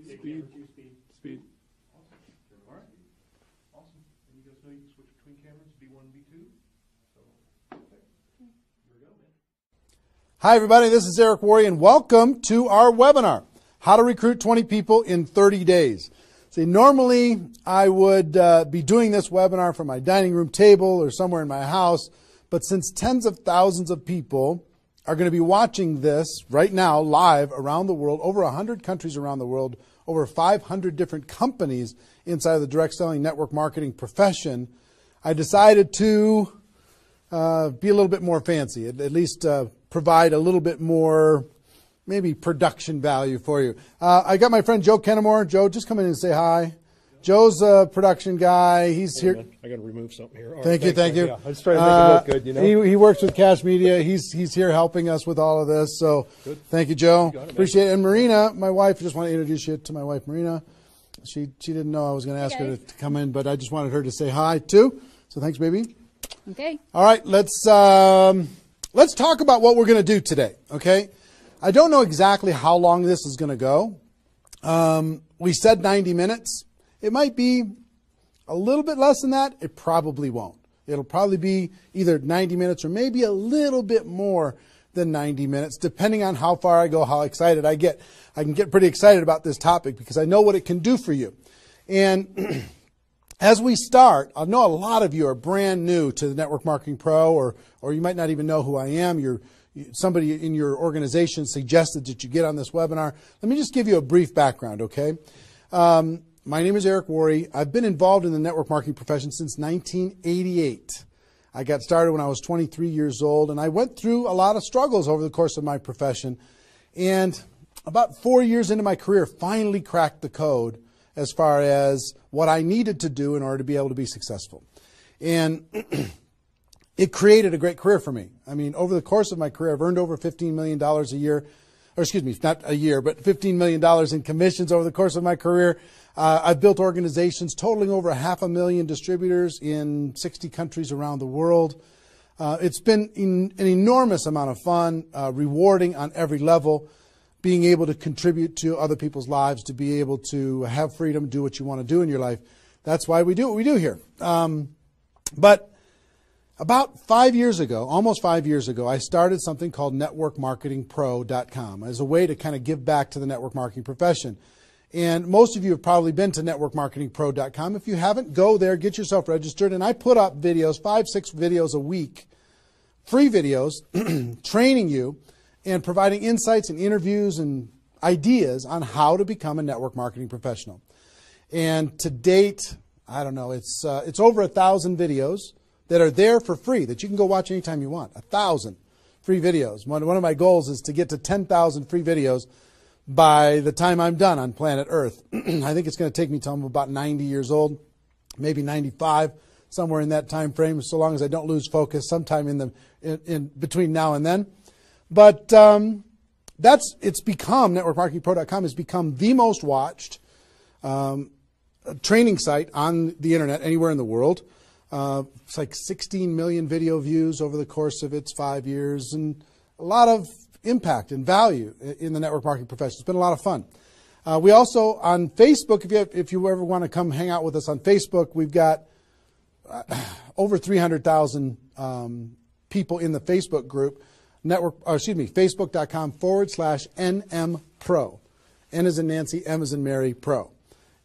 Speed. Speed. Awesome. All right. Awesome. And you guys know you can switch between cameras, V1 and V2. So, okay. Here we go, man. Hi, everybody. This is Eric Worre, and welcome to our webinar, How to Recruit 20 People in 30 Days. See, normally I would be doing this webinar from my dining room table or somewhere in my house, but since tens of thousands of people are going to be watching this right now live around the world, over 100 countries around the world, over 500 different companies inside of the direct selling network marketing profession, I decided to be a little bit more fancy, at least provide a little bit more maybe production value for you. I got my friend Joe Kennemore. Joe, just come in and say hi. Joe's a production guy. He's here. I got to remove something here. Thank you. Yeah, I'm just trying to make it look good, you know. He works with Cash Media. He's here helping us with all of this. So good. Thank you, Joe. You got it, appreciate it. And Marina, my wife, just want to introduce you to my wife, Marina. She didn't know I was going to ask her to come in, but I just wanted her to say hi too. So thanks, baby. Okay. All right, let's talk about what we're going to do today. Okay. I don't know exactly how long this is going to go. We said 90 minutes. It might be a little bit less than that. It probably won't. It'll probably be either 90 minutes or maybe a little bit more than 90 minutes, depending on how far I go, how excited I get. I can get pretty excited about this topic because I know what it can do for you. And as we start, I know a lot of you are brand new to the Network Marketing Pro, or you might not even know who I am. Somebody in your organization suggested that you get on this webinar. Let me just give you a brief background, okay? My name is Eric Worre. I've been involved in the network marketing profession since 1988. I got started when I was 23 years old, and I went through a lot of struggles over the course of my profession. And about 4 years into my career, finally cracked the code as far as what I needed to do in order to be able to be successful. And it created a great career for me. I mean, over the course of my career, I've earned over $15 million a year, or excuse me, not a year, but $15 million in commissions over the course of my career. I've built organizations totaling over 500,000 distributors in 60 countries around the world. It's been an enormous amount of fun, rewarding on every level, being able to contribute to other people's lives, to be able to have freedom, do what you want to do in your life. That's why we do what we do here. But about 5 years ago, almost 5 years ago, I started something called networkmarketingpro.com as a way to kind of give back to the network marketing profession. And most of you have probably been to networkmarketingpro.com. If you haven't, go there, get yourself registered. And I put up videos, 5-6 videos a week, free videos, training you and providing insights and interviews and ideas on how to become a network marketing professional. And to date, I don't know, it's over 1,000 videos that are there for free that you can go watch anytime you want. 1,000 free videos. One of my goals is to get to 10,000 free videos by the time I'm done on planet Earth. I think it's going to take me till I'm about 90 years old, maybe 95, somewhere in that time frame, so long as I don't lose focus sometime in between now and then. But it's become, networkmarketingpro.com has become the most watched training site on the internet anywhere in the world. It's like 16 million video views over the course of its 5 years, and a lot of impact and value in the network marketing profession. It's been a lot of fun. We also, on Facebook, if you ever want to come hang out with us on Facebook, we've got over 300,000 people in the Facebook group, facebook.com/NMPro. N as in Nancy, M as in Mary, Pro.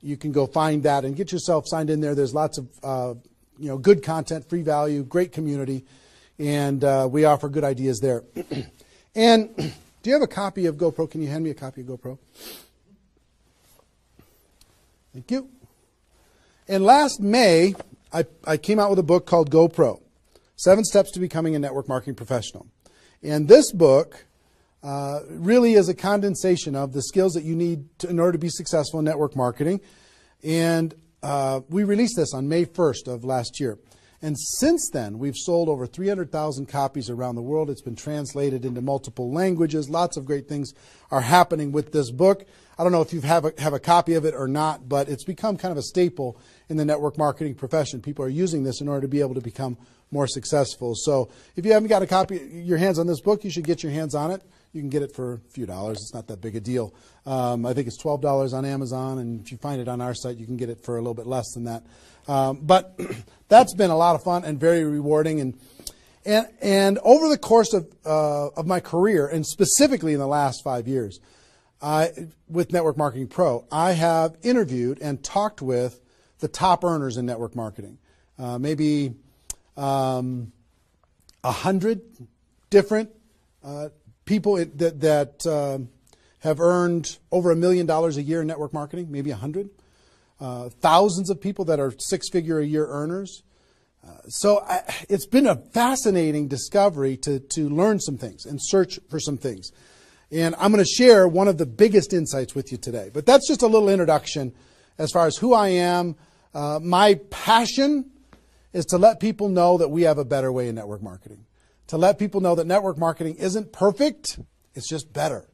You can go find that and get yourself signed in there. There's lots of good content, free value, great community, and we offer good ideas there. And do you have a copy of GoPro? Can you hand me a copy of GoPro? Thank you. And last May, I came out with a book called GoPro, 7 Steps to Becoming a Network Marketing Professional. And this book really is a condensation of the skills that you need in order to be successful in network marketing. And we released this on May 1st of last year. And since then, we've sold over 300,000 copies around the world. It's been translated into multiple languages. Lots of great things are happening with this book. I don't know if you have a copy of it or not, but it's become kind of a staple in the network marketing profession. People are using this in order to be able to become more successful. So if you haven't got a copy, your hands on this book, you should get your hands on it. You can get it for a few dollars. It's not that big a deal. I think it's $12 on Amazon, and if you find it on our site, you can get it for a little bit less than that. But that's been a lot of fun and very rewarding. And over the course of my career, and specifically in the last 5 years, with Network Marketing Pro, I have interviewed and talked with the top earners in network marketing. Maybe 100 different people that have earned over $1 million a year in network marketing, maybe 100. Thousands of people that are six-figure a year earners. It's been a fascinating discovery to learn some things and search for some things. And I'm going to share one of the biggest insights with you today. But that's just a little introduction as far as who I am. My passion is to let people know that we have a better way in network marketing. To let people know that network marketing isn't perfect, it's just better.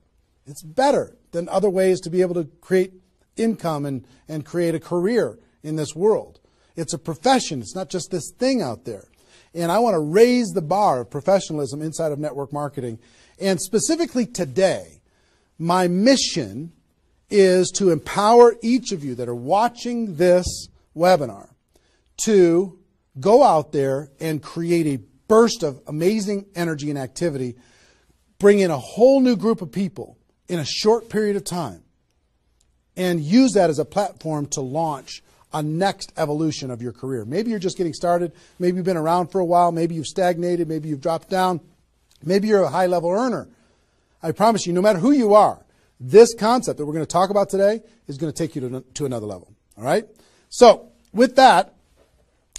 It's better than other ways to be able to create income and create a career in this world. It's a profession. It's not just this thing out there. And I want to raise the bar of professionalism inside of network marketing. And specifically today, my mission is to empower each of you that are watching this webinar to go out there and create a burst of amazing energy and activity, bring in a whole new group of people in a short period of time, and use that as a platform to launch a next evolution of your career. Maybe you're just getting started. Maybe you've been around for a while. Maybe you've stagnated. Maybe you've dropped down. Maybe you're a high-level earner. I promise you, no matter who you are, this concept that we're going to talk about today is going to take you to another level. All right? So with that,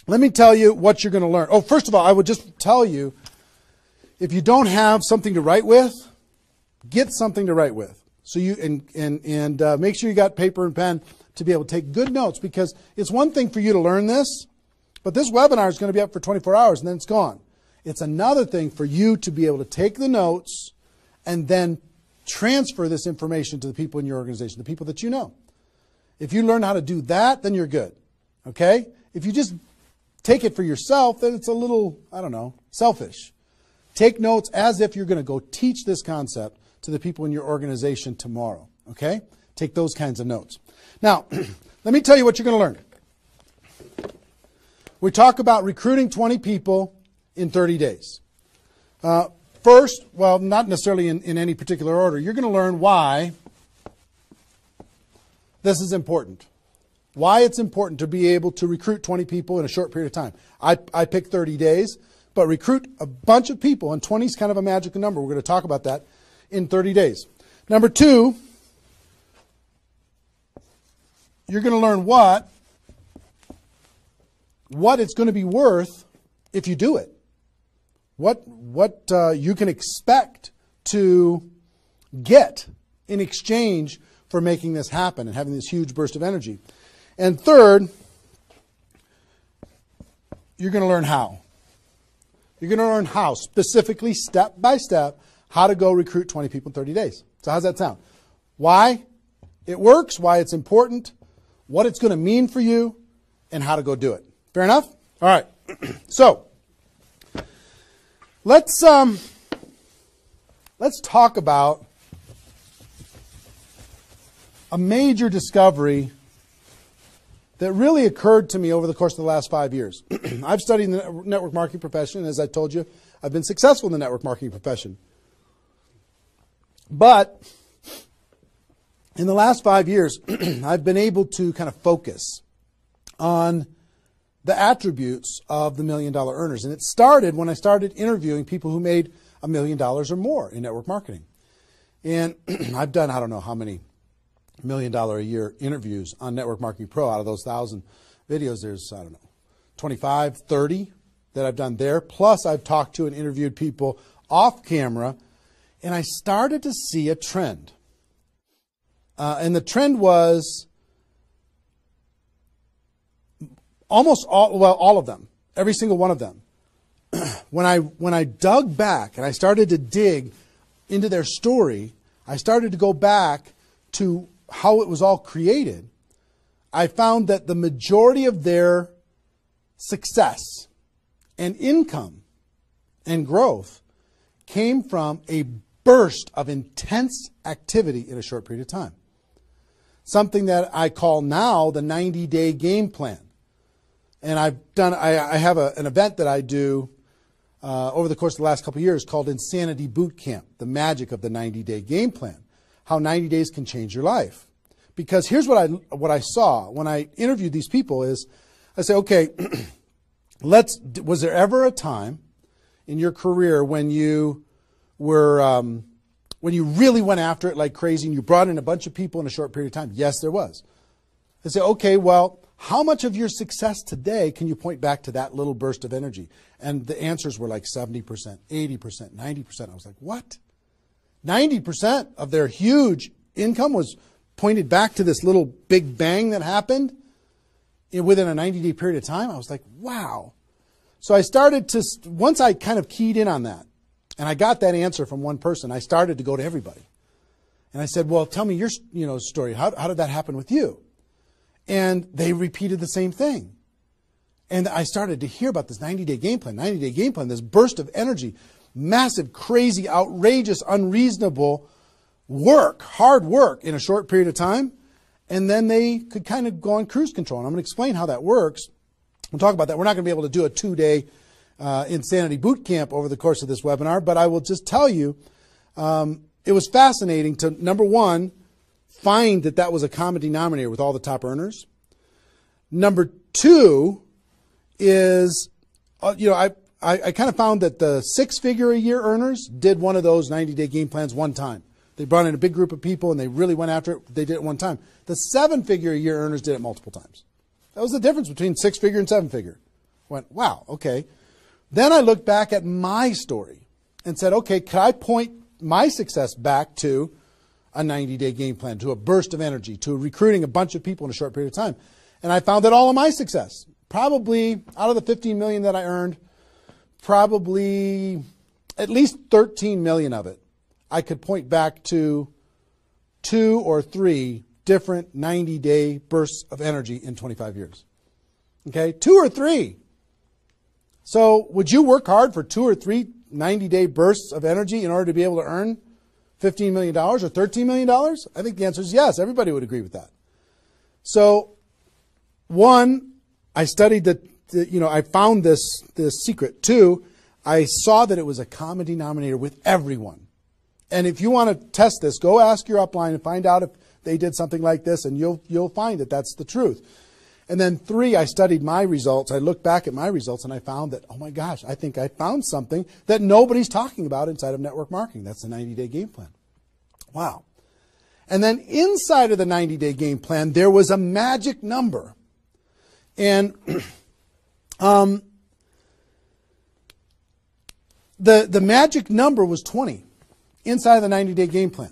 let me tell you what you're going to learn. Oh, first of all, I would just tell you, if you don't have something to write with, get something to write with. So you and make sure you got paper and pen to be able to take good notes, because it's one thing for you to learn this, but this webinar is going to be up for 24 hours and then it's gone. It's another thing for you to be able to take the notes and then transfer this information to the people in your organization, the people that you know. If you learn how to do that, then you're good. Okay? If you just take it for yourself, then it's a little, I don't know, selfish. Take notes as if you're going to go teach this concept to the people in your organization tomorrow. Okay? Take those kinds of notes. Now, let me tell you what you're going to learn. We talk about recruiting 20 people in 30 days. First, well, not necessarily in any particular order, you're going to learn why this is important. Why it's important to be able to recruit 20 people in a short period of time. I picked 30 days, but recruit a bunch of people, and 20 is kind of a magical number. We're going to talk about that in 30 days. Number two, you're going to learn what it's going to be worth if you do it. What you can expect to get in exchange for making this happen and having this huge burst of energy. And third, you're going to learn how. You're going to learn how, specifically, step by step, how to go recruit 20 people in 30 days. So how's that sound? Why it works, why it's important, what it's going to mean for you, and how to go do it. Fair enough? All right. So let's talk about a major discovery that really occurred to me over the course of the last 5 years. I've studied the network marketing profession, and as I told you, I've been successful in the network marketing profession. But in the last 5 years, I've been able to kind of focus on the attributes of the $1 million earners. And it started when I started interviewing people who made $1 million or more in network marketing. And I've done, I don't know how many $1 million a year interviews on Network Marketing Pro. Out of those 1,000 videos, there's, I don't know, 25, 30 that I've done there. Plus, I've talked to and interviewed people off camera, and I started to see a trend. And the trend was almost all of them, every single one of them. When I dug back and I started to dig into their story, I started to go back to how it was all created. I found that the majority of their success and income and growth came from a burst of intense activity in a short period of time. Something that I call now the 90-day game plan. And I have an event that I do over the course of the last couple of years called Insanity Boot Camp, the magic of the 90-day game plan, how 90 days can change your life. Because here's what I saw when I interviewed these people is, I say, okay, was there ever a time in your career when you were, when you really went after it like crazy and you brought in a bunch of people in a short period of time? Yes, there was. I say, okay, well, how much of your success today can you point back to that little burst of energy? And the answers were like 70%, 80%, 90%. I was like, what? 90% of their huge income was pointed back to this little big bang that happened within a 90-day period of time. I was like, wow. So I started to, once I kind of keyed in on that, and I got that answer from one person, I started to go to everybody. And I said, well, tell me your story. How did that happen with you? And they repeated the same thing. And I started to hear about this 90-day game plan, this burst of energy, massive, crazy, outrageous, unreasonable work, hard work in a short period of time. And then they could kind of go on cruise control. And I'm going to explain how that works. We'll talk about that. We're not going to be able to do a 2-day Insanity Boot Camp over the course of this webinar, but I will just tell you, it was fascinating to, number one, find that was a common denominator with all the top earners. Number two is, I kind of found that the 6-figure-a-year earners did one of those 90-day game plans one time. They brought in a big group of people and they really went after it. They did it one time. The 7-figure-a-year earners did it multiple times. That was the difference between 6-figure and 7-figure. Went, wow, okay. Then I looked back at my story and said, okay, could I point my success back to a 90-day game plan, to a burst of energy, to recruiting a bunch of people in a short period of time? And I found that all of my success, probably out of the 15 million that I earned, probably at least 13 million of it, I could point back to 2 or 3 different 90-day bursts of energy in 25 years. Okay, 2 or 3. So would you work hard for 2 or 3 90-day bursts of energy in order to be able to earn $15 million or $13 million? I think the answer is yes. Everybody would agree with that. So, one, I studied I found this secret. 2, I saw that it was a common denominator with everyone. And if you want to test this, go ask your upline and find out if they did something like this, and you'll find that that's the truth. And then 3, I studied my results. I looked back at my results and I found that, oh my gosh, I think I found something that nobody's talking about inside of network marketing. That's the 90-day game plan. Wow. And then inside of the 90-day game plan, there was a magic number. And the magic number was 20 inside of the 90-day game plan.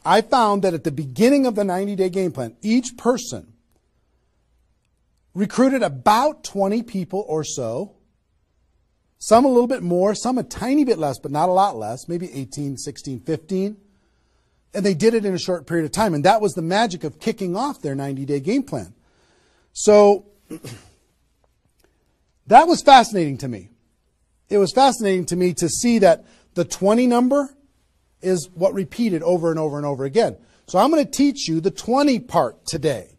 I found that at the beginning of the 90-day game plan, each person recruited about 20 people or so, some a little bit more, some a tiny bit less, but not a lot less, maybe 18, 16, 15. And they did it in a short period of time. And that was the magic of kicking off their 90-day game plan. So that was fascinating to me. It was fascinating to me to see that the 20 number is what repeated over and over and over again. So I'm going to teach you the 20 part today.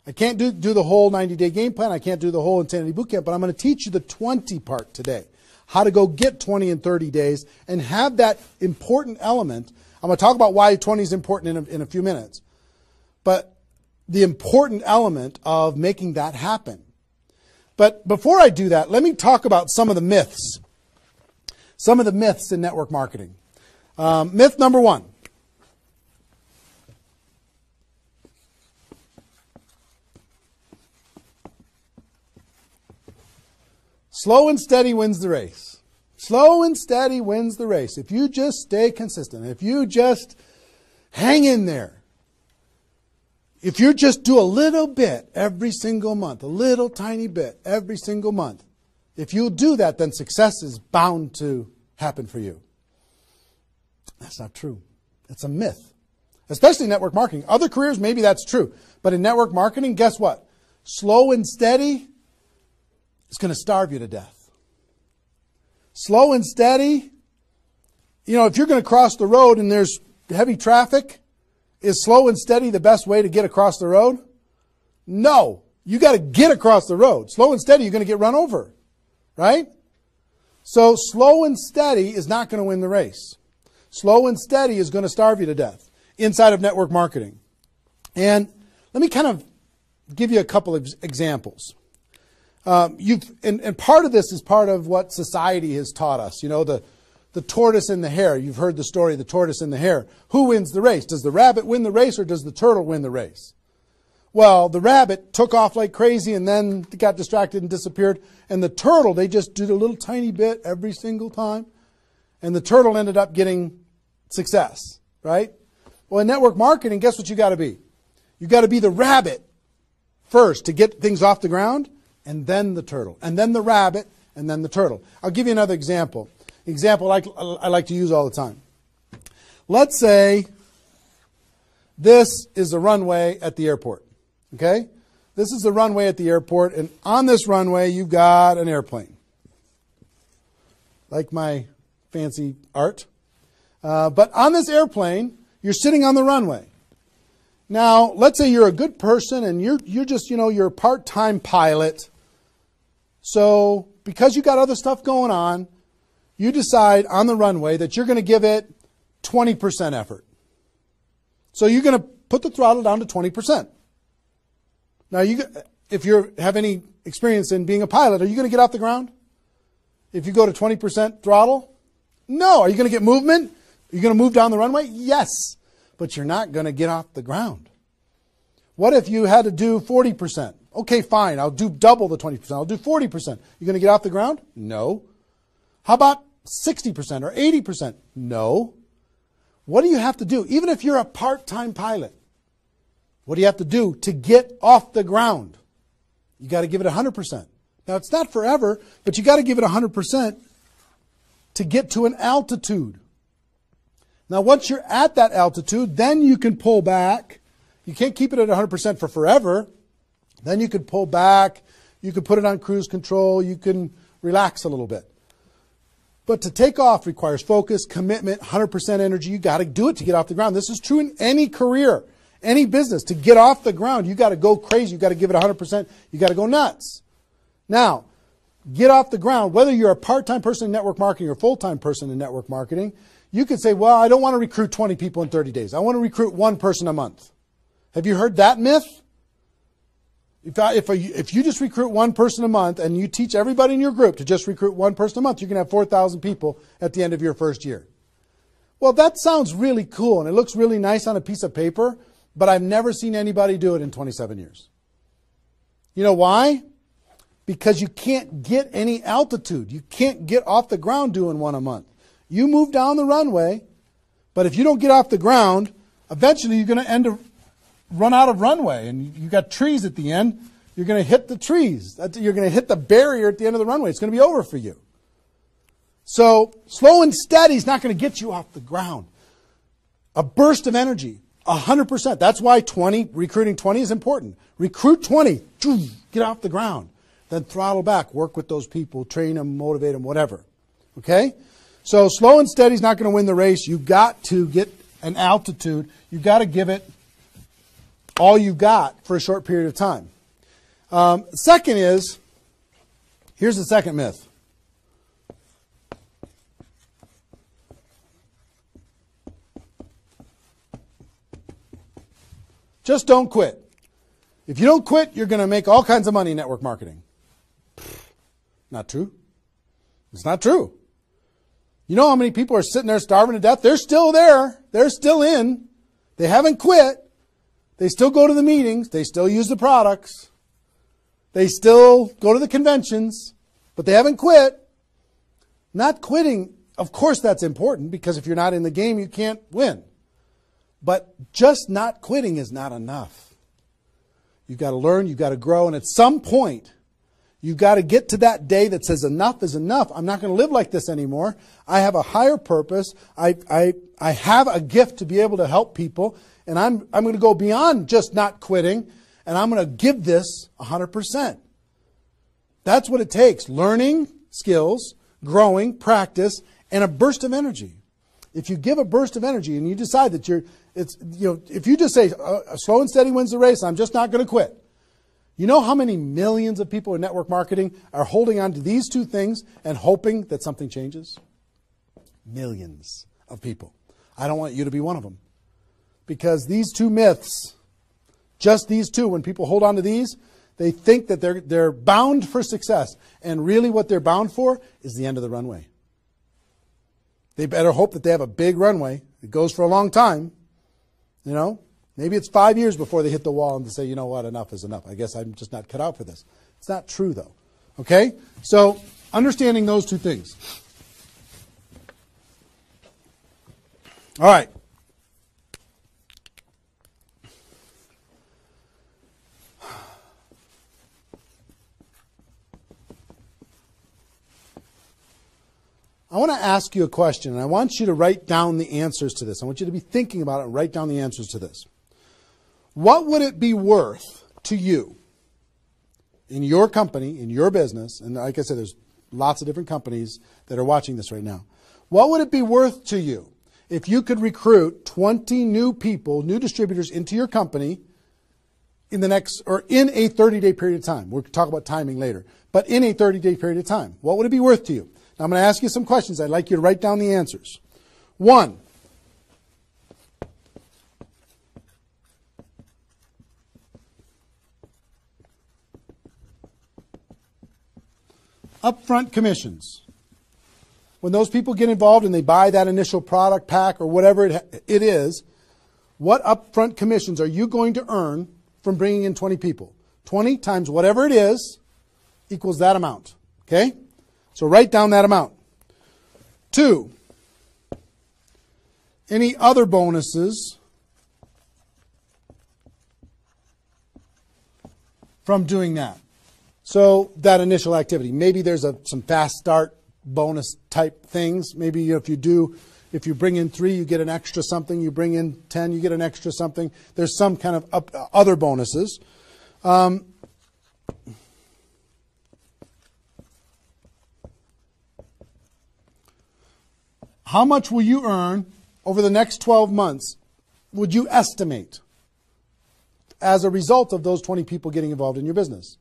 I can't do the whole 90-day game plan. I can't do the whole Insanity Bootcamp, but I'm going to teach you the 20 part today. How to go get 20 in 30 days and have that important element. I'm going to talk about why 20 is important in a few minutes. But the important element of making that happen. But before I do that, let me talk about some of the myths. Some of the myths in network marketing. Myth number 1. Slow and steady wins the race. Slow and steady wins the race. If you just stay consistent, if you just hang in there, if you just do a little bit every single month, a little tiny bit every single month, if you'll do that, then success is bound to happen for you. That's not true. It's a myth, especially in network marketing. Other careers, maybe that's true. But in network marketing, guess what? Slow and steady is going to starve you to death. Slow and steady if you're going to cross the road and there's heavy traffic, is slow and steady the best way to get across the road? No. You got to get across the road. Slow and steady, you're going to get run over. Right? So slow and steady is not going to win the race. Slow and steady is going to starve you to death inside of network marketing. And let me kind of give you a couple of examples. And part of this is part of what society has taught us. The tortoise and the hare. You've heard the story of the tortoise and the hare. Who wins the race? Does the rabbit win the race or does the turtle win the race? Well, the rabbit took off like crazy and then got distracted and disappeared. And the turtle, they just did a little tiny bit every single time. And the turtle ended up getting success, right? Well, in network marketing, guess what you got to be? You got to be the rabbit first to get things off the ground, and then the turtle, and then the rabbit, and then the turtle. I'll give you another example. Example I like to use all the time. Let's say this is the runway at the airport. Okay? This is the runway at the airport, and on this runway you've got an airplane. Like my fancy art. But on this airplane, you're sitting on the runway. Now, let's say you're a good person and you're just, you're a part-time pilot. So, because you got other stuff going on, you decide on the runway that you're going to give it 20% effort. So you're going to put the throttle down to 20%. Now, if you have any experience in being a pilot, are you going to get off the ground? If you go to 20% throttle? No. Are you going to get movement? Are you going to move down the runway? Yes. But you're not going to get off the ground. What if you had to do 40%? Okay, fine. I'll do double the 20%. I'll do 40%. You going to get off the ground? No. How about 60% or 80%? No. What do you have to do? Even if you're a part-time pilot, what do you have to do to get off the ground? You got to give it 100%. Now, it's not forever, but you got to give it 100% to get to an altitude. Now, once you're at that altitude, then you can pull back. You can't keep it at 100% for forever. Then you could pull back. You could put it on cruise control. You can relax a little bit. But to take off requires focus, commitment, 100% energy. You got to do it to get off the ground. This is true in any career, any business. To get off the ground, you got to go crazy. You got to give it 100%. You got to go nuts. Now, get off the ground. Whether you're a part-time person in network marketing or a full-time person in network marketing, you could say, well, I don't want to recruit 20 people in 30 days. I want to recruit one person a month. Have you heard that myth? If you just recruit one person a month and you teach everybody in your group to just recruit one person a month, you can have 4,000 people at the end of your first year. Well, that sounds really cool and it looks really nice on a piece of paper, but I've never seen anybody do it in 27 years. You know why? Because you can't get any altitude. You can't get off the ground doing one a month. You move down the runway, but if you don't get off the ground, eventually you're going to run out of runway, and you got trees at the end. You're going to hit the trees. You're going to hit the barrier at the end of the runway. It's going to be over for you. So slow and steady is not going to get you off the ground. A burst of energy, 100%. That's why recruiting 20 is important. Recruit 20, get off the ground. Then throttle back, work with those people, train them, motivate them, whatever. Okay? So slow and steady is not going to win the race. You've got to get an altitude. You've got to give it all you got for a short period of time. Second is, here's the second myth. Just don't quit. If you don't quit, you're going to make all kinds of money in network marketing. Not true. It's not true. You know how many people are sitting there starving to death? They're still there. They're still in. They haven't quit. They still go to the meetings. They still use the products. They still go to the conventions, but they haven't quit. Not quitting, of course that's important because if you're not in the game, you can't win. But just not quitting is not enough. You've got to learn, you've got to grow, and at some point, you've got to get to that day that says enough is enough. I'm not going to live like this anymore. I have a higher purpose. I have a gift to be able to help people. And I'm going to go beyond just not quitting, and I'm going to give this 100%. That's what it takes. Learning skills, growing, practice, and a burst of energy. if you give a burst of energy and you decide that if you just say, slow and steady wins the race, I'm just not going to quit. You know how many millions of people in network marketing are holding on to these two things and hoping that something changes? Millions of people. I don't want you to be one of them. Because these two myths, just these two, when people hold on to these, they think that they're bound for success. And really what they're bound for is the end of the runway. They better hope that they have a big runway. It goes for a long time. You know, maybe it's 5 years before they hit the wall and they say, you know what, enough is enough. I guess I'm just not cut out for this. It's not true, though. Okay? So, understanding those two things. All right. I want to ask you a question, and I want you to write down the answers to this. I want you to be thinking about it and write down the answers to this. What would it be worth to you in your company, in your business, and like I said, there's lots of different companies that are watching this right now. What would it be worth to you if you could recruit 20 new people, new distributors into your company in a 30-day period of time? We'll talk about timing later, but in a 30-day period of time. What would it be worth to you? Now, I'm going to ask you some questions. I'd like you to write down the answers. 1, upfront commissions. When those people get involved and they buy that initial product pack or whatever it is, what upfront commissions are you going to earn from bringing in 20 people? 20 times whatever it is equals that amount. Okay? So write down that amount. 2, any other bonuses from doing that? So that initial activity. Maybe there's some fast start bonus type things. Maybe if you bring in 3, you get an extra something. You bring in 10, you get an extra something. There's some kind of other bonuses. How much will you earn over the next 12 months, would you estimate, as a result of those 20 people getting involved in your business?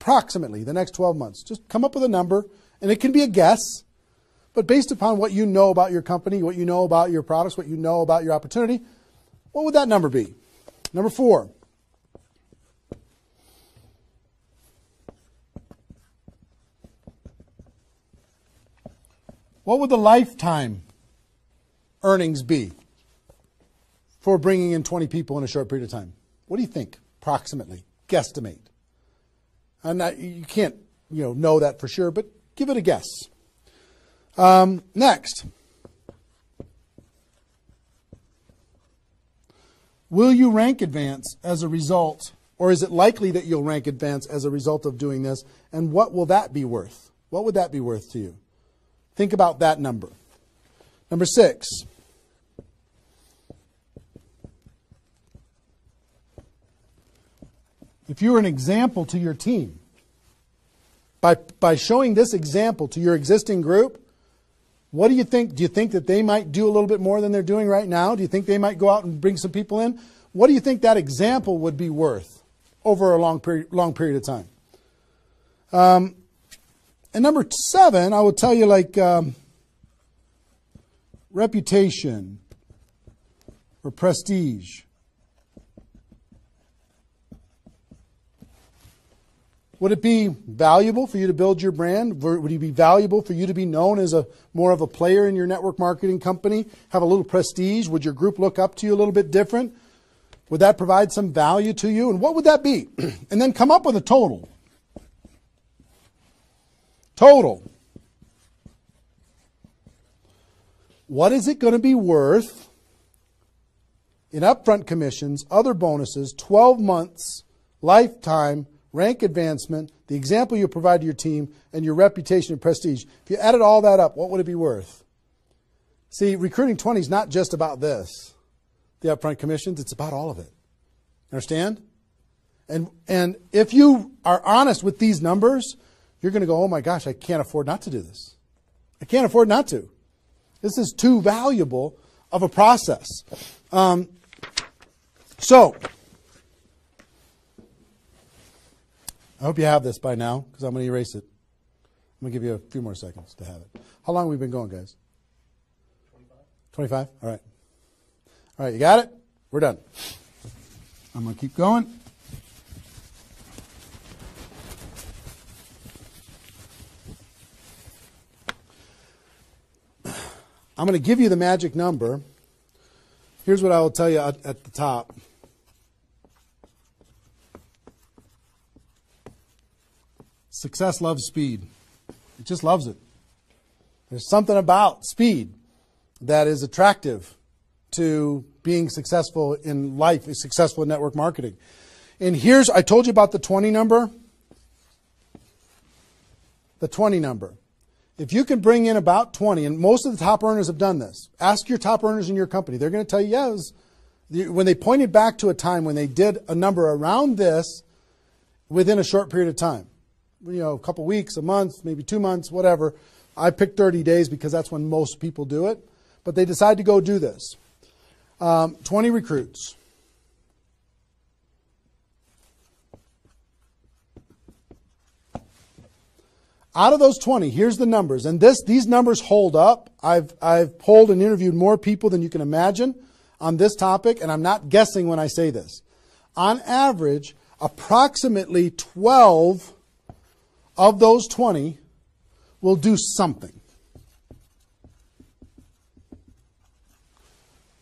Approximately the next 12 months. Just come up with a number, and it can be a guess, but based upon what you know about your company, what you know about your products, what you know about your opportunity, what would that number be? Number 4. What would the lifetime earnings be for bringing in 20 people in a short period of time? What do you think, approximately? Guesstimate. And you can't know that for sure, but give it a guess. Next. Will you rank advance as a result, or is it likely that you'll rank advance as a result of doing this? And what will that be worth? What would that be worth to you? Think about that number. Number 6. If you were an example to your team, by showing this example to your existing group, what do you think? Do you think that they might do a little bit more than they're doing right now? Do you think they might go out and bring some people in? What do you think that example would be worth over a long period of time? And number 7, I will tell you, like reputation or prestige. Would it be valuable for you to build your brand? Would it be valuable for you to be known as more of a player in your network marketing company? Have a little prestige? Would your group look up to you a little bit different? Would that provide some value to you? And what would that be? And then come up with a total. Total. What is it going to be worth in upfront commissions, other bonuses, 12 months, lifetime, rank advancement, the example you provide to your team, and your reputation and prestige? If you added all that up, what would it be worth? See, recruiting 20 is not just about this, the upfront commissions. It's about all of it. Understand? And if you are honest with these numbers, you're going to go, oh my gosh, I can't afford not to do this. I can't afford not to. This is too valuable of a process. So, I hope you have this by now, because I'm going to erase it. I'm going to give you a few more seconds to have it. How long have we been going, guys? 25? All right. All right, you got it? We're done. I'm going to keep going. I'm going to give you the magic number. Here's what I will tell you at the top. Success loves speed. It just loves it. There's something about speed that is attractive to being successful in life, successful in network marketing. And here's, I told you about the 20 number. The 20 number. If you can bring in about 20, and most of the top earners have done this. Ask your top earners in your company. They're going to tell you, yes. When they pointed back to a time when they did a number around this within a short period of time. You know, a couple weeks, a month, maybe 2 months, whatever. I picked 30 days because that's when most people do it. But they decide to go do this. 20 recruits. Out of those 20, here's the numbers. And these numbers hold up. I've polled and interviewed more people than you can imagine on this topic, and I'm not guessing when I say this. On average, approximately 12 of those 20 will do something.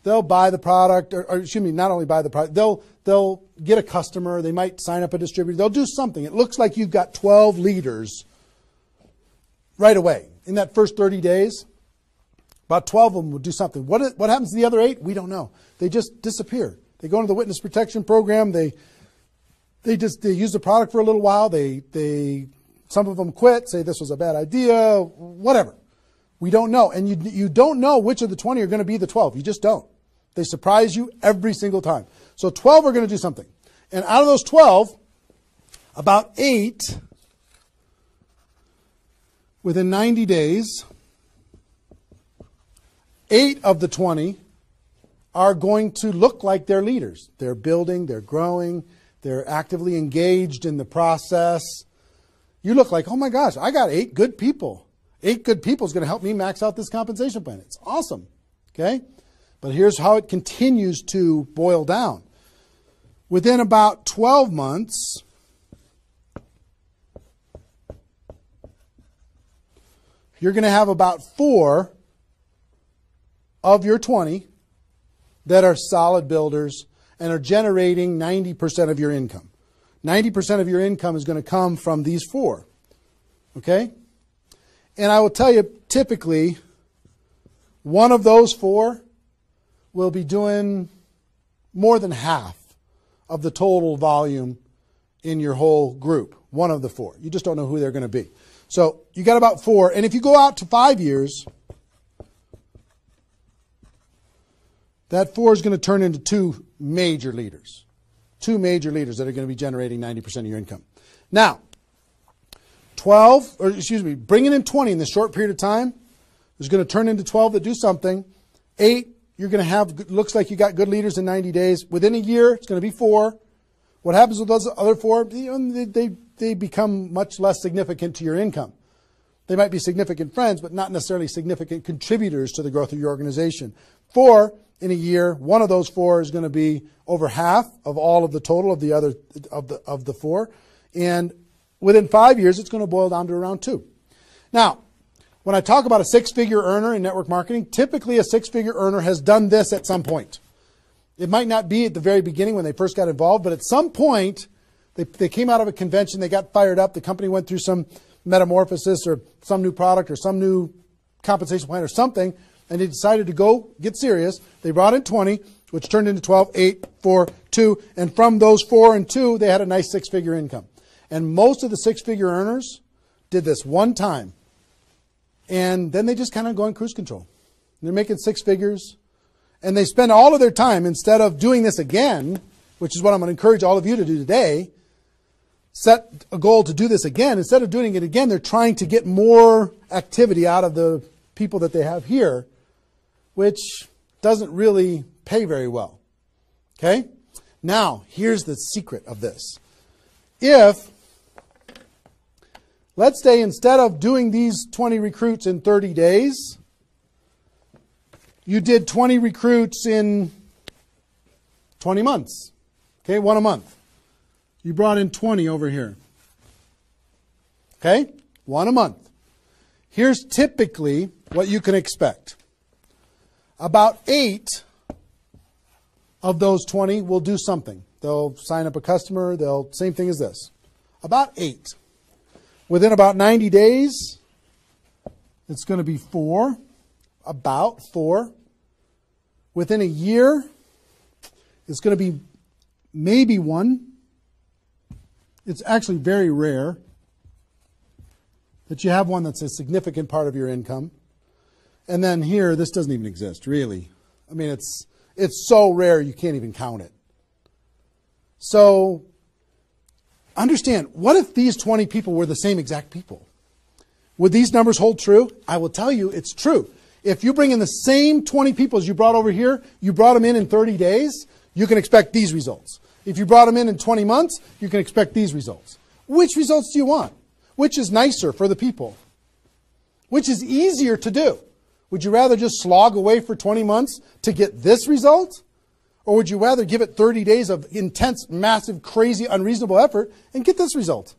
They'll buy the product, or excuse me, not only buy the product, they'll get a customer, they might sign up a distributor, they'll do something. It looks like you've got 12 leaders right away. In that first 30 days, about 12 of them will do something. What happens to the other 8? We don't know. They just disappear. They go into the witness protection program, they use the product for a little while, some of them quit, say this was a bad idea, whatever. We don't know. And you don't know which of the 20 are going to be the 12. You just don't. They surprise you every single time. So 12 are going to do something. And out of those 12, about 8, within 90 days, 8 of the 20 are going to look like they're leaders. They're building, they're growing, they're actively engaged in the process. You look like, oh my gosh, I got 8 good people. 8 good people is going to help me max out this compensation plan. It's awesome. Okay? But here's how it continues to boil down. Within about 12 months, you're going to have about 4 of your 20 that are solid builders and are generating 90% of your income. 90% of your income is going to come from these 4. Okay? And I will tell you, typically, one of those 4 will be doing more than half of the total volume in your whole group. One of the 4. You just don't know who they're going to be. So you got about 4. And if you go out to 5 years, that 4 is going to turn into 2 major leaders. 2 major leaders that are going to be generating 90% of your income. Now, bringing in 20 in this short period of time is going to turn into 12 that do something. 8, you're going to have, looks like you got good leaders in 90 days. Within a year, it's going to be 4. What happens with those other 4? They become much less significant to your income. They might be significant friends, but not necessarily significant contributors to the growth of your organization. 4 in a year, one of those 4 is going to be over half of all of the total of the other of the 4, and within 5 years, it's going to boil down to around 2. Now, when I talk about a 6-figure earner in network marketing, typically a 6-figure earner has done this at some point. It might not be at the very beginning when they first got involved, but at some point, they came out of a convention, they got fired up, the company went through some metamorphosis or some new product or some new compensation plan or something, and they decided to go get serious. They brought in 20, which turned into 12, 8, 4, 2, and from those 4 and 2, they had a nice 6-figure income. And most of the 6-figure earners did this one time, and then they just kind of go in cruise control. And they're making 6 figures, and they spend all of their time, instead of doing this again, which is what I'm going to encourage all of you to do today, set a goal to do this again. Instead of doing it again, they're trying to get more activity out of the people that they have here which doesn't really pay very well. Okay? Now, here's the secret of this. If, let's say instead of doing these 20 recruits in 30 days, you did 20 recruits in 20 months. Okay, one a month. You brought in 20 over here. Okay, one a month. Here's typically what you can expect. About 8 of those 20 will do something. They'll sign up a customer. Same thing as this. About 8. Within about 90 days, it's going to be 4. About 4. Within a year, it's going to be maybe 1. It's actually very rare that you have one that's a significant part of your income. And then here, this doesn't even exist, really. I mean, it's so rare you can't even count it. So understand, what if these 20 people were the same exact people? Would these numbers hold true? I will tell you it's true. If you bring in the same 20 people as you brought over here, you brought them in 30 days, you can expect these results. If you brought them in 20 months, you can expect these results. Which results do you want? Which is nicer for the people? Which is easier to do? Would you rather just slog away for 20 months to get this result? Or would you rather give it 30 days of intense, massive, crazy, unreasonable effort and get this result?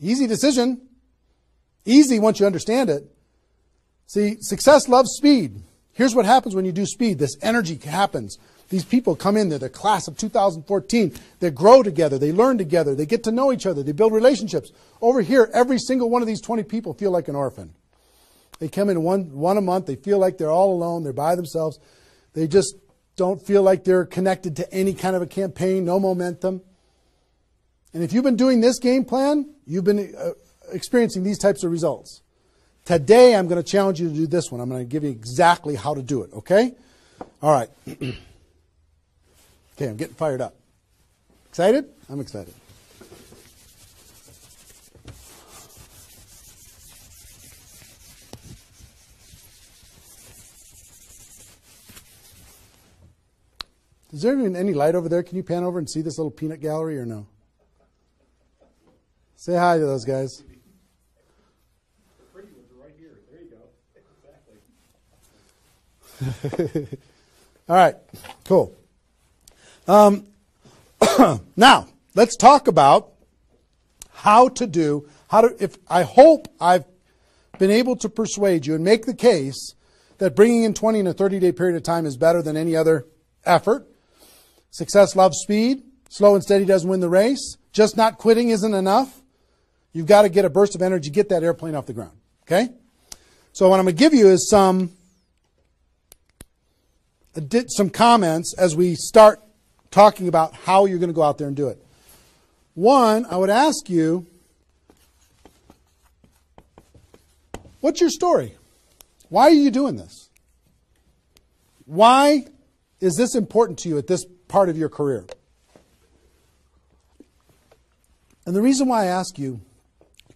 Easy decision. Easy once you understand it. See, success loves speed. Here's what happens when you do speed. This energy happens. These people come in, they're the class of 2014. They grow together, they learn together, they get to know each other, they build relationships. Over here, every single one of these 20 people feel like an orphan. They come in one a month, they feel like they're all alone, they're by themselves. They just don't feel like they're connected to any kind of a campaign, no momentum. And if you've been doing this game plan, you've been experiencing these types of results. Today, I'm going to challenge you to do this one. I'm going to give you exactly how to do it, okay? All right. Okay, I'm getting fired up. Excited? I'm excited. Is there even any light over there? Can you pan over and see this little peanut gallery or no? Say hi to those guys. The pretty ones are right here. There you go. Exactly. All right, cool. Now, let's talk about I hope I've been able to persuade you and make the case that bringing in 20 in a 30-day period of time is better than any other effort. Success loves speed. Slow and steady doesn't win the race. Just not quitting isn't enough. You've got to get a burst of energy, get that airplane off the ground. Okay? So what I'm going to give you is some comments as we start talking about how you're going to go out there and do it. One, I would ask you, what's your story? Why are you doing this? Why is this important to you at this part of your career? And the reason why I ask you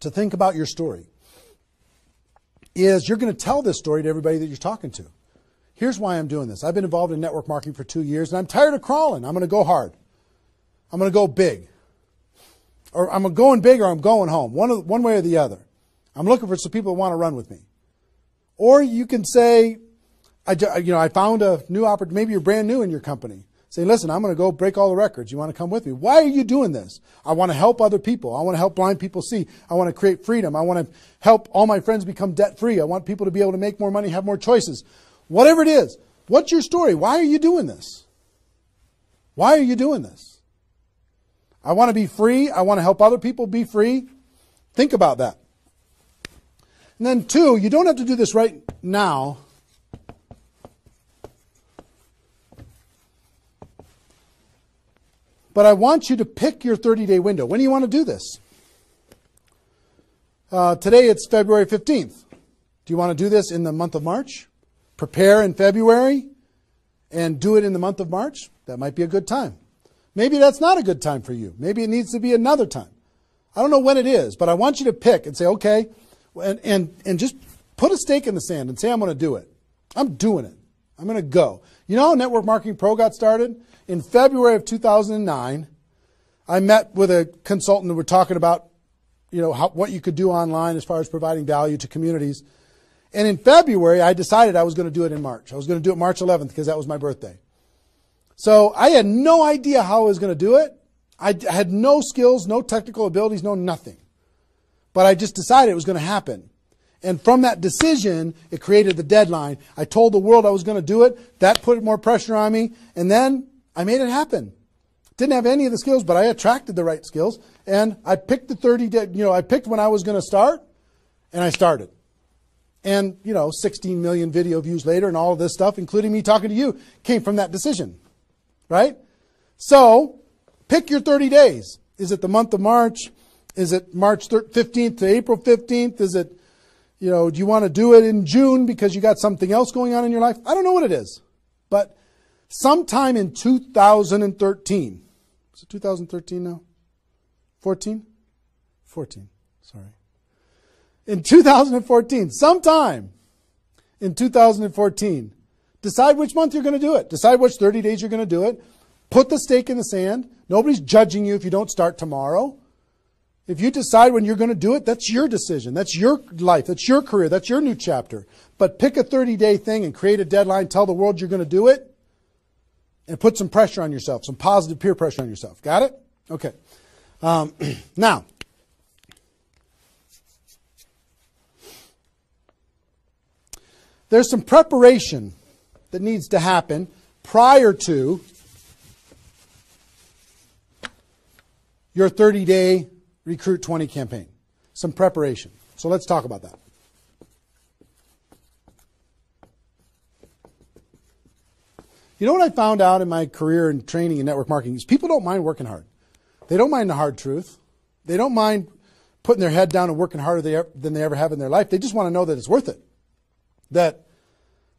to think about your story is you're going to tell this story to everybody that you're talking to. Here's why I'm doing this. I've been involved in network marketing for 2 years, and I'm tired of crawling. I'm going to go hard. I'm going to go big. Or I'm going big or I'm going home. One way or the other. I'm looking for some people that want to run with me. Or you can say, I found a new opportunity. Maybe you're brand new in your company. Say, listen, I'm going to go break all the records. You want to come with me? Why are you doing this? I want to help other people. I want to help blind people see. I want to create freedom. I want to help all my friends become debt-free. I want people to be able to make more money, have more choices. Whatever it is. What's your story? Why are you doing this? Why are you doing this? I want to be free. I want to help other people be free. Think about that. And then 2, you don't have to do this right now. But I want you to pick your 30-day window. When do you want to do this? Today it's February 15th. Do you want to do this in the month of March? Prepare in February and do it in the month of March? That might be a good time. Maybe that's not a good time for you. Maybe it needs to be another time. I don't know when it is, but I want you to pick and say, okay, and just put a stake in the sand and say, I'm going to do it. I'm doing it. I'm going to go. You know how Network Marketing Pro got started? In February of 2009, I met with a consultant and we're talking about, what you could do online as far as providing value to communities. And in February, I decided I was going to do it in March. I was going to do it March 11th because that was my birthday. So I had no idea how I was going to do it. I had no skills, no technical abilities, no nothing. But I just decided it was going to happen. And from that decision, it created the deadline. I told the world I was going to do it. That put more pressure on me. And then I made it happen. Didn't have any of the skills, but I attracted the right skills. And I picked the 30 day, I picked when I was going to start, and I started. And, 16 million video views later and all of this stuff, including me talking to you, came from that decision. Right? So, pick your 30 days. Is it the month of March? Is it March 15th to April 15th? Is it, do you want to do it in June because you got something else going on in your life? I don't know what it is. But sometime in 2013, is it 2013 now? 14? 14, sorry. In 2014, sometime in 2014, decide which month you're going to do it. Decide which 30 days you're going to do it. Put the stake in the sand. Nobody's judging you if you don't start tomorrow. If you decide when you're going to do it, that's your decision. That's your life. That's your career. That's your new chapter. But pick a 30-day thing and create a deadline. Tell the world you're going to do it. And put some pressure on yourself, some positive peer pressure on yourself. Got it? Okay. Now, there's some preparation that needs to happen prior to your 30-day Recruit 20 campaign. Some preparation. So let's talk about that. You know what I found out in my career in training in network marketing is people don't mind working hard. They don't mind the hard truth. They don't mind putting their head down and working harder than they ever have in their life. They just want to know that it's worth it. That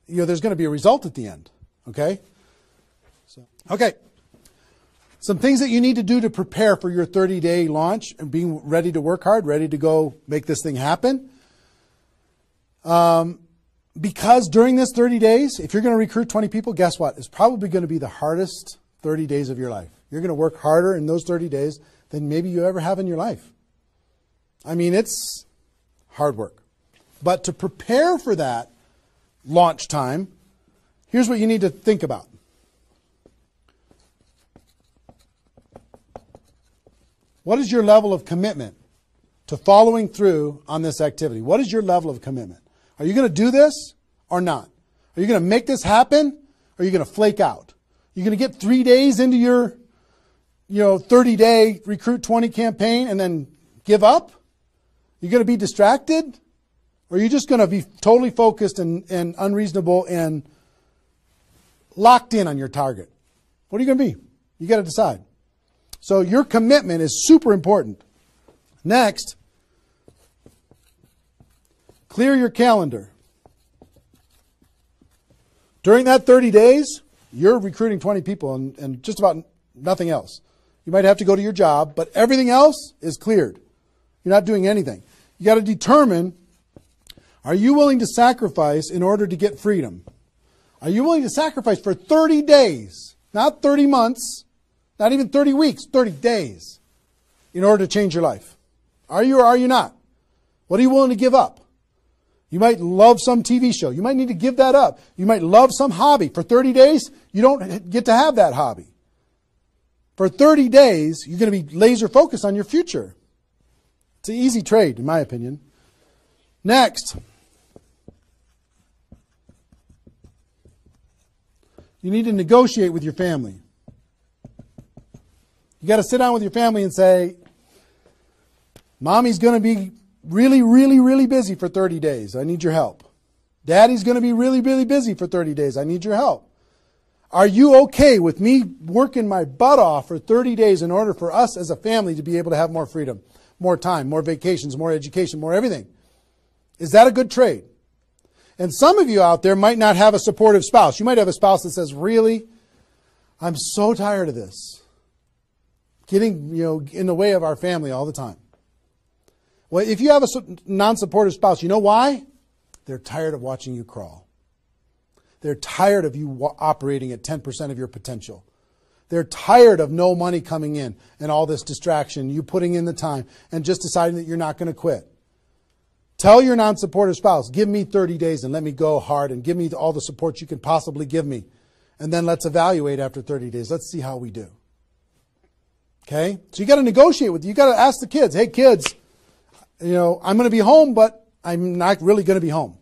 there's going to be a result at the end. Okay? Okay. Some things that you need to do to prepare for your 30-day launch and being ready to work hard, ready to go make this thing happen. Because during this 30 days, if you're going to recruit 20 people, guess what? It's probably going to be the hardest 30 days of your life. You're going to work harder in those 30 days than maybe you ever have in your life. I mean, it's hard work. But to prepare for that launch time, here's what you need to think about. What is your level of commitment to following through on this activity? What is your level of commitment? Are you going to do this or not? Are you going to make this happen or are you going to flake out? You're going to get 3 days into your 30-day Recruit 20 campaign and then give up? You're going to be distracted? Or are you just going to be totally focused and unreasonable and locked in on your target? What are you going to be? You got to decide. So your commitment is super important. Next, clear your calendar. During that 30 days, you're recruiting 20 people and just about nothing else. You might have to go to your job, but everything else is cleared. You're not doing anything. You got to determine, are you willing to sacrifice in order to get freedom? Are you willing to sacrifice for 30 days, not 30 months, not even 30 weeks, 30 days, in order to change your life? Are you or are you not? What are you willing to give up? You might love some TV show. You might need to give that up. You might love some hobby. For 30 days, you don't get to have that hobby. For 30 days, you're going to be laser focused on your future. It's an easy trade, in my opinion. Next, you need to negotiate with your family. You got to sit down with your family and say, Mommy's going to be really, really, really busy for 30 days. I need your help. Daddy's going to be really, really busy for 30 days. I need your help. Are you okay with me working my butt off for 30 days in order for us as a family to be able to have more freedom, more time, more vacations, more education, more everything? Is that a good trade? And some of you out there might not have a supportive spouse. You might have a spouse that says, really, I'm so tired of this. Getting, in the way of our family all the time. Well, if you have a non-supportive spouse, you know why? They're tired of watching you crawl. They're tired of you operating at 10% of your potential. They're tired of no money coming in and all this distraction, you putting in the time and just deciding that you're not going to quit. Tell your non-supportive spouse, give me 30 days and let me go hard and give me all the support you can possibly give me. And then let's evaluate after 30 days. Let's see how we do. Okay? So you got to negotiate with, you got to ask the kids, hey kids, I'm going to be home, but I'm not really going to be home.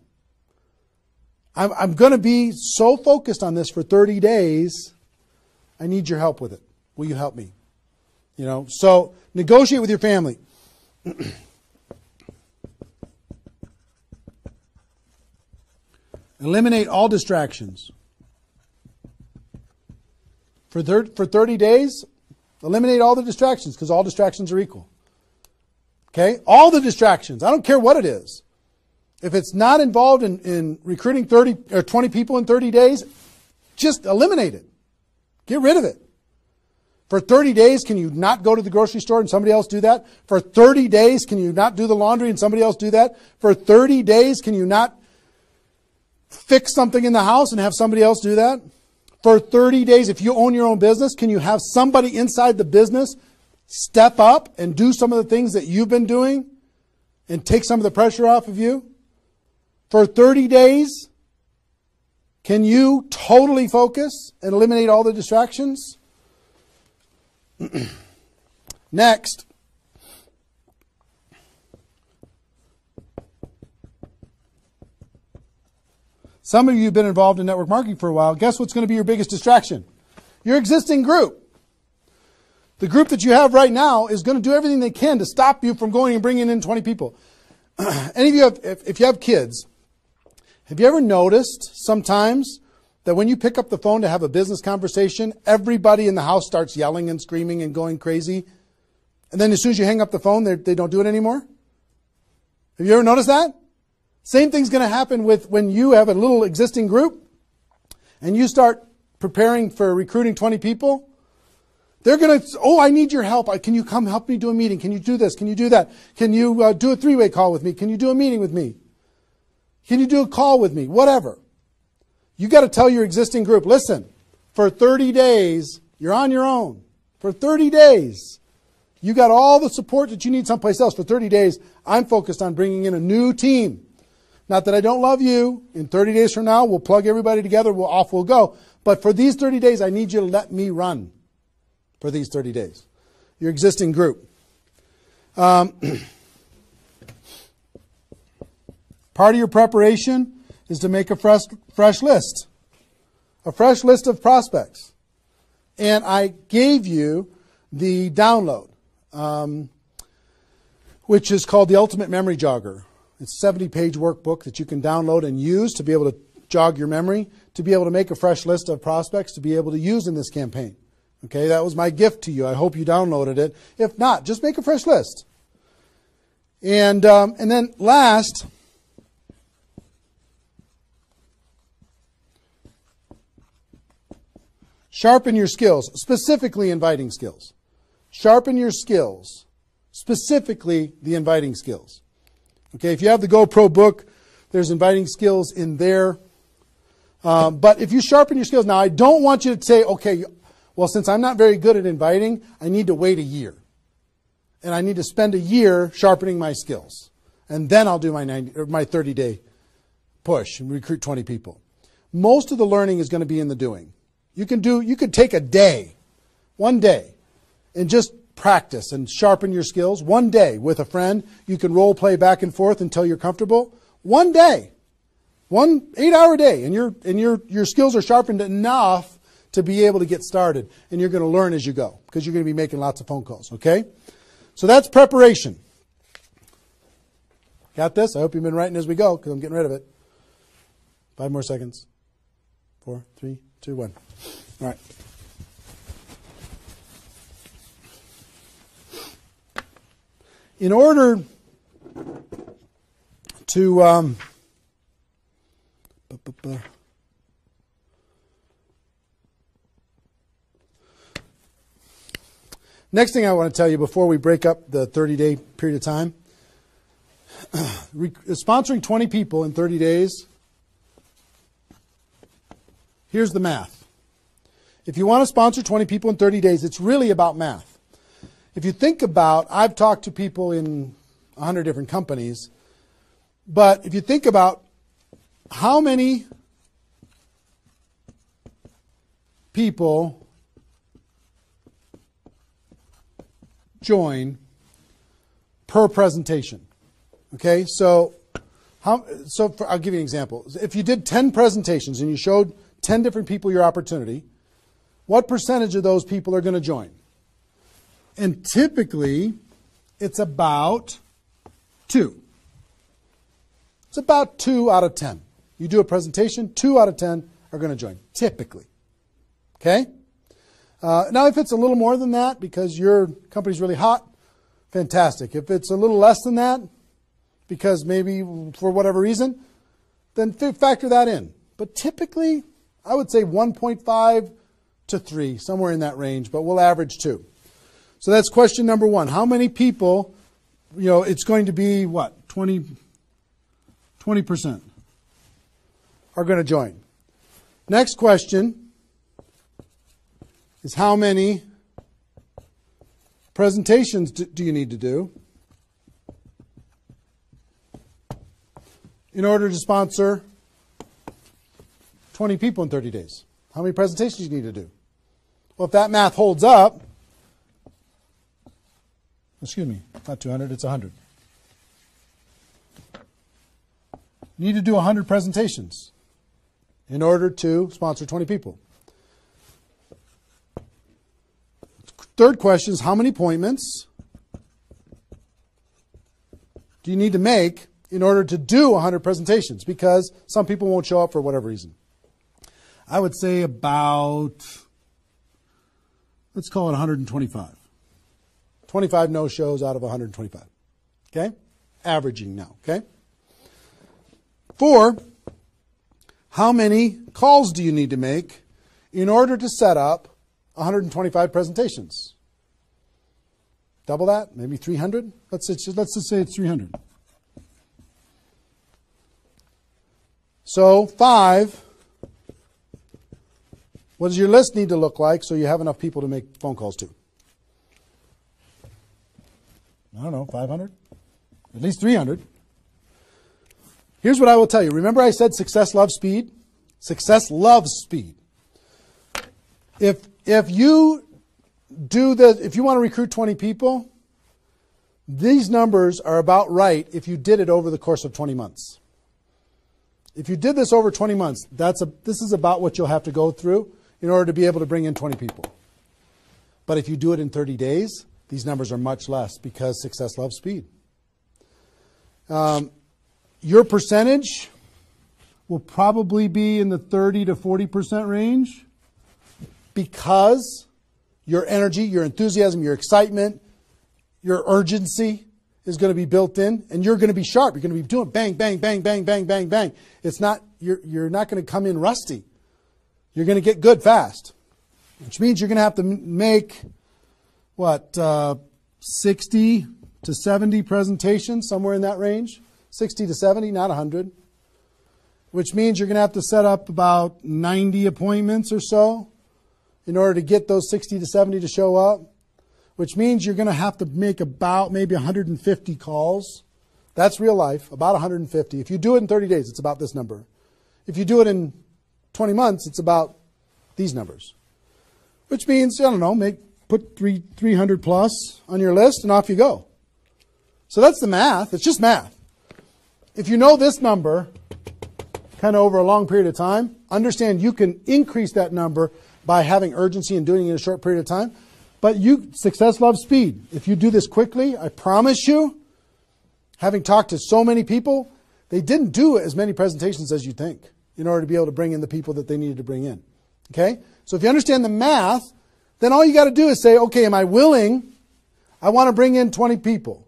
I'm going to be so focused on this for 30 days. I need your help with it. Will you help me? So negotiate with your family. Eliminate all distractions. For 30 days, eliminate all the distractions because all distractions are equal. Okay? All the distractions. I don't care what it is. If it's not involved in recruiting 30 or 20 people in 30 days, just eliminate it. Get rid of it. For 30 days, can you not go to the grocery store and somebody else do that? For 30 days, can you not do the laundry and somebody else do that? For 30 days, can you not fix something in the house and have somebody else do that? For 30 days, if you own your own business, can you have somebody inside the business step up and do some of the things that you've been doing and take some of the pressure off of you? For 30 days, can you totally focus and eliminate all the distractions? Next. Some of you have been involved in network marketing for a while. Guess what's going to be your biggest distraction? Your existing group. The group that you have right now is going to do everything they can to stop you from going and bringing in 20 people. Any of you have, if you have kids, have you ever noticed sometimes that when you pick up the phone to have a business conversation, everybody in the house starts yelling and screaming and going crazy? And then as soon as you hang up the phone, they don't do it anymore? Have you ever noticed that? Same thing's going to happen with when you have a little existing group and you start preparing for recruiting 20 people. They're going to, I need your help. Can you come help me do a meeting? Can you do this? Can you do that? Can you do a three-way call with me? Can you do a meeting with me? Can you do a call with me? Whatever. You got to tell your existing group, listen, for 30 days, you're on your own. For 30 days, you got all the support that you need someplace else. For 30 days, I'm focused on bringing in a new team. Not that I don't love you. In 30 days from now, we'll plug everybody together. Off we'll go. But for these 30 days, I need you to let me run for these 30 days. Your existing group. Part of your preparation is to make a fresh list. A fresh list of prospects. And I gave you the download, which is called the Ultimate Memory Jogger. It's a 70-page workbook that you can download and use to be able to jog your memory, to be able to make a fresh list of prospects to be able to use in this campaign. Okay, that was my gift to you. I hope you downloaded it. If not, just make a fresh list. And then last, sharpen your skills, specifically inviting skills. Sharpen your skills, specifically the inviting skills. Okay, if you have the GoPro book, there's inviting skills in there. But if you sharpen your skills, now I don't want you to say, okay, well, since I'm not very good at inviting, I need to wait a year. And I need to spend a year sharpening my skills. And then I'll do my 30-day push and recruit 20 people. Most of the learning is going to be in the doing. You could take a day, one day, and just practice and sharpen your skills. One day with a friend, you can role play back and forth until you're comfortable. One day, 1 8-hour day, and your skills are sharpened enough to be able to get started. And you're going to learn as you go because you're going to be making lots of phone calls. Okay, so that's preparation. Got this? I hope you've been writing as we go because I'm getting rid of it. 5 more seconds. 4, 3, 2, 1. All right. In order to next thing I want to tell you before we break up the 30-day period of time, sponsoring 20 people in 30 days here's the math. If you want to sponsor 20 people in 30 days, it's really about math. If you think about, I've talked to people in 100 different companies, but if you think about how many people join per presentation. Okay, so I'll give you an example. If you did 10 presentations and you showed 10 different people your opportunity, what percentage of those people are going to join? And typically, it's about 2. It's about 2 out of 10. You do a presentation, 2 out of 10 are going to join, typically. Okay? Now, if it's a little more than that because your company's really hot, fantastic. If it's a little less than that, because maybe for whatever reason, then factor that in. But typically, I would say 1.5 to 3, somewhere in that range, but we'll average 2. So that's question number 1. How many people, it's going to be what? 20% are going to join. Next question is how many presentations do you need to do in order to sponsor 20 people in 30 days? How many presentations do you need to do? Well, if that math holds up, excuse me, not 200, it's 100. You need to do 100 presentations in order to sponsor 20 people. Third question is how many appointments do you need to make in order to do 100 presentations? Because some people won't show up for whatever reason. I would say about, let's call it 125. 25 no-shows out of 125. Okay? Averaging now. Okay? 4, how many calls do you need to make in order to set up 125 presentations? Double that? Maybe 300? Let's just say it's 300. So 5, what does your list need to look like so you have enough people to make phone calls to? I don't know, 500? At least 300. Here's what I will tell you. Remember I said success loves speed? Success loves speed. If you want to recruit 20 people, these numbers are about right if you did it over the course of 20 months. If you did this over 20 months, this is about what you'll have to go through in order to be able to bring in 20 people. But if you do it in 30 days, these numbers are much less because success loves speed. Your percentage will probably be in the 30 to 40% range because your energy, your enthusiasm, your excitement, your urgency is going to be built in, and you're going to be sharp. You're going to be doing bang, bang, bang, bang, bang, bang, bang. You're not going to come in rusty. You're going to get good fast, which means you're going to have to make, 60 to 70 presentations, somewhere in that range. 60 to 70, not 100. Which means you're going to have to set up about 90 appointments or so in order to get those 60 to 70 to show up. Which means you're going to have to make about maybe 150 calls. That's real life, about 150. If you do it in 30 days, it's about this number. If you do it in 20 months, it's about these numbers. Which means, put 300 plus on your list and off you go. So that's the math. It's just math. If you know this number kind of over a long period of time, understand you can increase that number by having urgency and doing it in a short period of time. But success loves speed. If you do this quickly, I promise you, having talked to so many people, they didn't do as many presentations as you think in order to be able to bring in the people that they needed to bring in. Okay? So if you understand the math, then all you got to do is say, okay, am I willing? I want to bring in 20 people.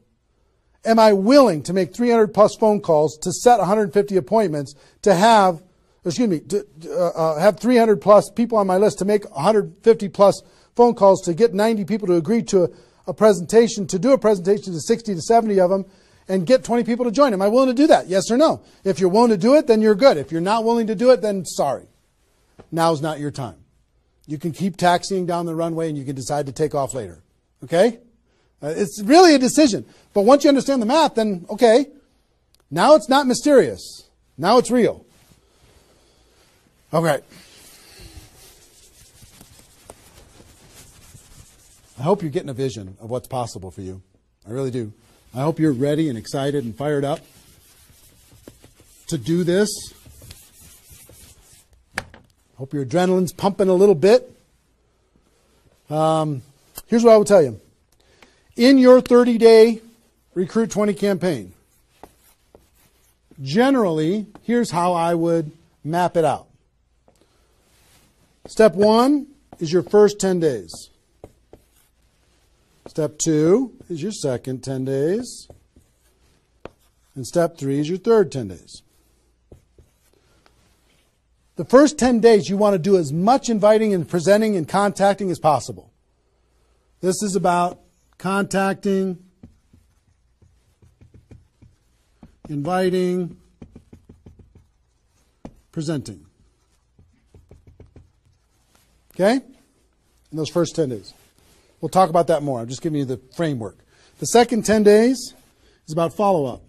Am I willing to make 300 plus phone calls to set 150 appointments to have 300 plus people on my list to make 150 plus phone calls to get 90 people to agree to a presentation, to do a presentation to 60 to 70 of them and get 20 people to join? Am I willing to do that? Yes or no? If you're willing to do it, then you're good. If you're not willing to do it, then sorry. now's not your time. You can keep taxiing down the runway and you can decide to take off later. Okay? It's really a decision. But once you understand the math, then okay, now it's not mysterious. Now it's real. Okay. I hope you're getting a vision of what's possible for you. I really do. I hope you're ready and excited and fired up to do this. Hope your adrenaline's pumping a little bit. Here's what I will tell you. In your 30-day Recruit 20 campaign, generally, here's how I would map it out. Step 1 is your first 10 days. Step 2 is your second 10 days. And step 3 is your third 10 days. The first 10 days, you want to do as much inviting and presenting and contacting as possible. This is about contacting, inviting, presenting. Okay? In those first 10 days. We'll talk about that more. I'm just giving you the framework. The second 10 days is about follow-up.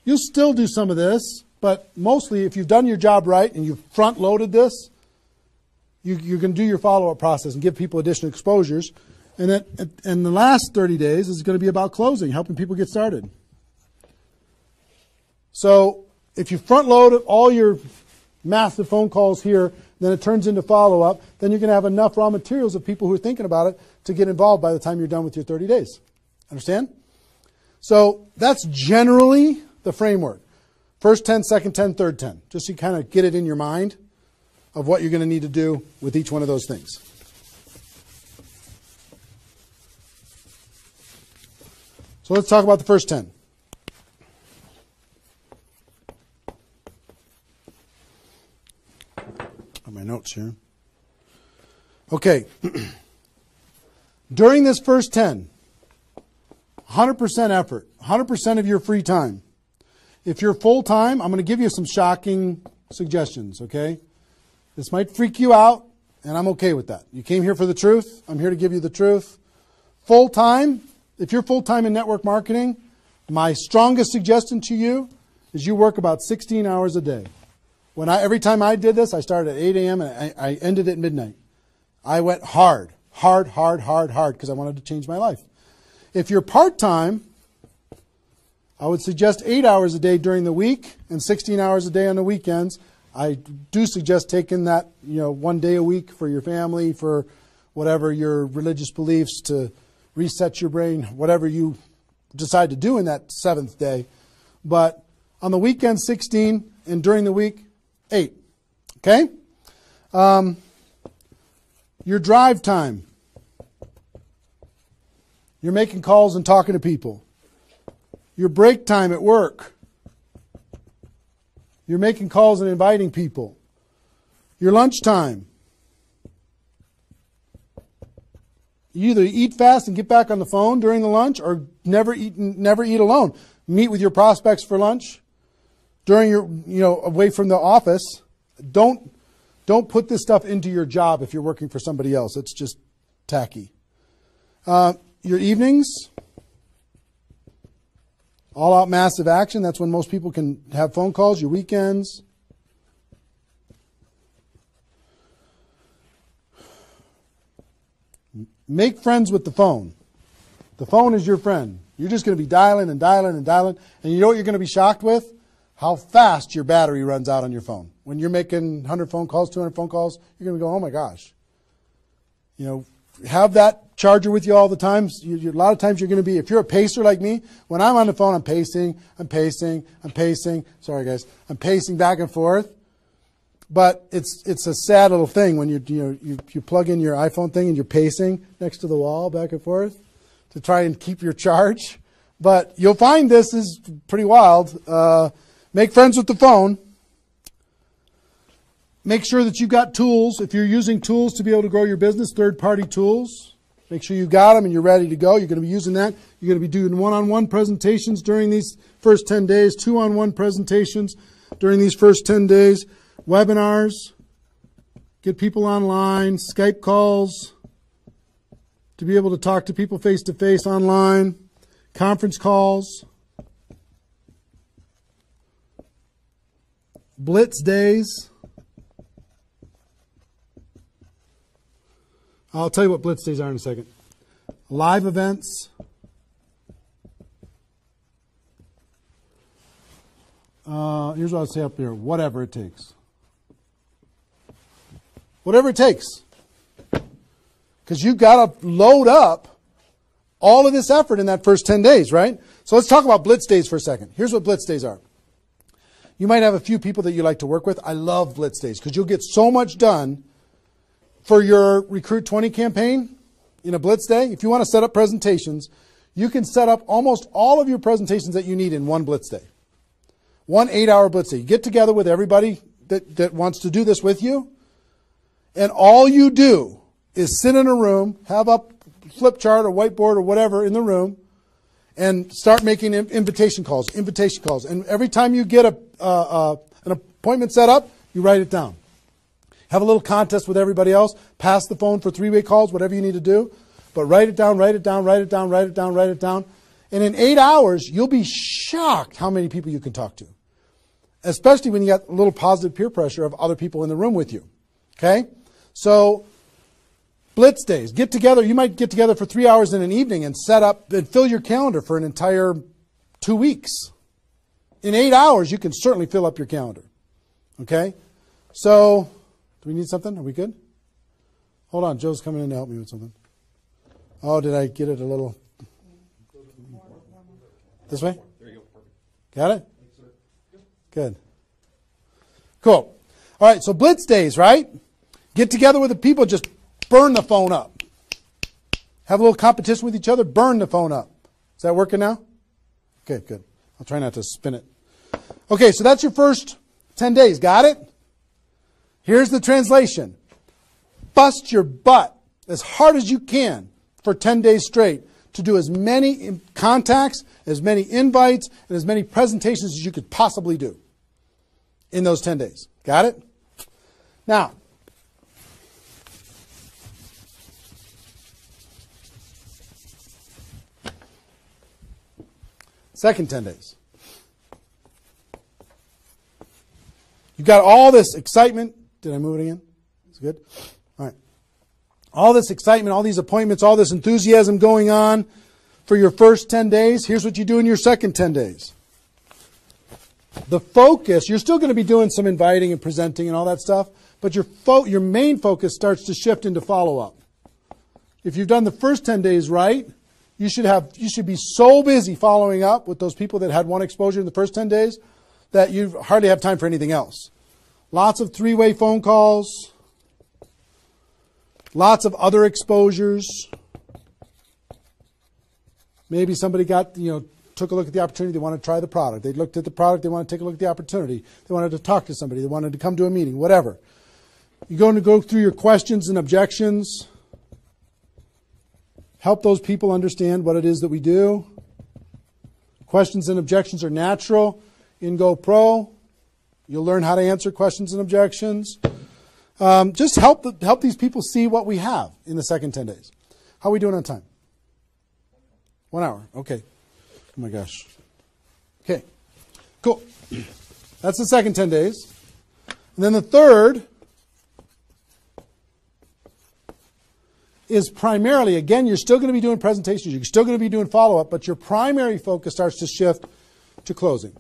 You'll still do some of this, but mostly if you've done your job right and you've front-loaded this, you can do your follow-up process and give people additional exposures. And the last 30 days is going to be about closing, helping people get started. So if you front-load all your massive phone calls here, then it turns into follow-up, then you're going to have enough raw materials of people who are thinking about it to get involved by the time you're done with your 30 days. Understand? So that's generally the framework. First 10, second 10, third 10. Just so you kind of get it in your mind of what you're going to need to do with each one of those things. So let's talk about the first 10. My notes here. Okay. During this first 10, 100% effort, 100% of your free time. If you're full-time, I'm going to give you some shocking suggestions, okay? This might freak you out, and I'm okay with that. You came here for the truth. I'm here to give you the truth. Full-time, if you're full-time in network marketing, my strongest suggestion to you is you work about 16 hours a day. Every time I did this, I started at 8 a.m. and I ended at midnight. I went hard because I wanted to change my life. If you're part-time, I would suggest 8 hours a day during the week and 16 hours a day on the weekends. I do suggest taking that, 1 day a week for your family, for whatever your religious beliefs, to reset your brain, whatever you decide to do in that 7th day. But on the weekend, 16, and during the week, 8. Okay? Your drive time. You're making calls and talking to people. Your break time at work. You're making calls and inviting people. Your lunch time. You either eat fast and get back on the phone during the lunch, or never eat alone. Meet with your prospects for lunch. During your, away from the office, don't put this stuff into your job if you're working for somebody else. It's just tacky. Your evenings, all out massive action. That's when most people can have phone calls. Your weekends. Make friends with the phone. The phone is your friend. You're just going to be dialing and dialing and dialing. And you know what you're going to be shocked with? How fast your battery runs out on your phone. When you're making 100 phone calls, 200 phone calls, you're going to go, oh my gosh. Have that charger with you all the time. A lot of times you're going to be, if you're a pacer like me, when I'm on the phone, I'm pacing. Sorry guys. I'm pacing back and forth. But it's a sad little thing when you plug in your iPhone thing and you're pacing next to the wall back and forth to try and keep your charge. But you'll find this is pretty wild. Make friends with the phone. Make sure that you've got tools. If you're using tools to be able to grow your business, third-party tools, make sure you've got them and you're ready to go. You're going to be using that. You're going to be doing one-on-one presentations during these first 10 days, two-on-one presentations during these first 10 days. webinars, get people online, Skype calls, to be able to talk to people face-to-face online, conference calls, blitz days. I'll tell you what blitz days are in a second. Live events. Here's what I'll say up here. Whatever it takes. Whatever it takes. Because you've got to load up all of this effort in that first 10 days, right? So let's talk about blitz days for a second. Here's what blitz days are. You might have a few people that you like to work with. I love blitz days because you'll get so much done for your Recruit 20 campaign in a blitz day. If you want to set up presentations, you can set up almost all of your presentations that you need in one blitz day. 1 8-hour blitz day. You get together with everybody that wants to do this with you, and all you do is sit in a room, have a flip chart or whiteboard or whatever in the room, and start making invitation calls. And every time you get an appointment set up, you write it down. Have a little contest with everybody else. Pass the phone for 3-way calls, whatever you need to do. But write it down, write it down, write it down, write it down, write it down. And in 8 hours, you'll be shocked how many people you can talk to. Especially when you got a little positive peer pressure of other people in the room with you. Okay? So, blitz days. Get together. You might get together for 3 hours in an evening and set up and fill your calendar for an entire 2 weeks. In 8 hours, you can certainly fill up your calendar. Okay? So, do we need something? Are we good? Hold on. Joe's coming in to help me with something. Oh, did I get it a little? This way? There you go. Perfect. Got it? Good. Cool. All right, so blitz days, right? Get together with the people, just burn the phone up. Have a little competition with each other, burn the phone up. Is that working now? Okay, good. I'll try not to spin it. Okay, so that's your first 10 days. Got it? Here's the translation. Bust your butt as hard as you can for 10 days straight to do as many contacts, as many invites, and as many presentations as you could possibly do in those 10 days. Got it? Now, second 10 days. You've got all this excitement. Did I move it again? It's good? All right. All this excitement, all these appointments, all this enthusiasm going on for your first 10 days. Here's what you do in your second 10 days. The focus, you're still going to be doing some inviting and presenting and all that stuff, but your main focus starts to shift into follow-up. If you've done the first 10 days right, you should be so busy following up with those people that had one exposure in the first 10 days that you hardly have time for anything else. Lots of 3-way phone calls, lots of other exposures. Maybe somebody took a look at the opportunity, they want to try the product. They looked at the product, they want to take a look at the opportunity. They wanted to talk to somebody, they wanted to come to a meeting, whatever. You're going to go through your questions and objections. Help those people understand what it is that we do. Questions and objections are natural in GoPro. You'll learn how to answer questions and objections. Just help these people see what we have in the second 10 days. How are we doing on time? 1 hour. Okay. Oh my gosh. Okay. Cool. That's the second 10 days. And then the third is primarily, again, you're still going to be doing presentations, you're still going to be doing follow-up, but your primary focus starts to shift to closing.